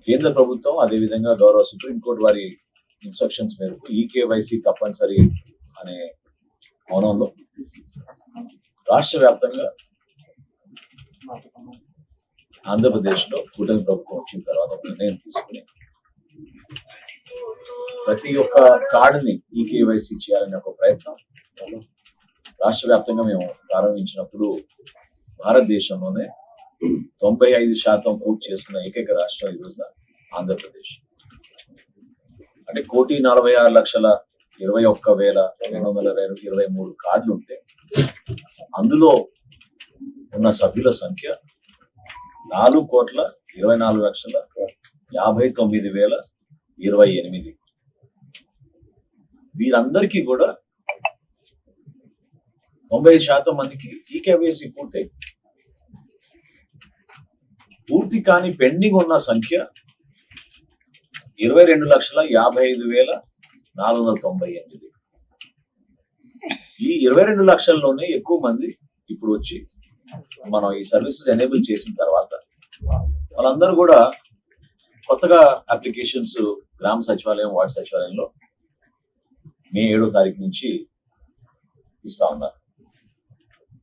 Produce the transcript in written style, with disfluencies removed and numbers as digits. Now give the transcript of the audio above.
కేంద్ర ప్రభుత్వం అదేవిధంగా గౌరవ సుప్రీంకోర్టు వారి ఇన్స్ట్రక్షన్స్ మేరకు ఈకేవైసీ తప్పనిసరి అనే కోణంలో రాష్ట్ర వ్యాప్తంగా ఆంధ్రప్రదేశ్లో కూటమి ప్రభుత్వం వచ్చిన తర్వాత నిర్ణయం తీసుకుని ప్రతి ఒక్క కార్డుని ఈకేవైసీ చేయాలనే ఒక ప్రయత్నం రాష్ట్ర వ్యాప్తంగా మేము ప్రారంభించినప్పుడు భారతదేశంలోనే 95% పూర్తి చేసుకున్న ఏకైక రాష్ట్రం ఈ రోజున ఆంధ్రప్రదేశ్. అంటే 1,46,21,223 కార్డులు ఉంటే అందులో ఉన్న సభ్యుల సంఖ్య 4,24,59,028. వీరందరికీ కూడా 95% మందికి ఈకేవైసీ పూర్తయింది. పూర్తి కాని పెండింగ్ ఉన్న సంఖ్య 22,55,498. ఈ 22 లక్షల్లోనే ఎక్కువ మంది ఇప్పుడు వచ్చి మనం ఈ సర్వీసెస్ ఎనేబుల్ చేసిన తర్వాత వాళ్ళందరూ కూడా కొత్తగా అప్లికేషన్స్ గ్రామ సచివాలయం, వార్డు సచివాలయంలో మే 7వ తారీఖు నుంచి ఇస్తా ఉన్నారు.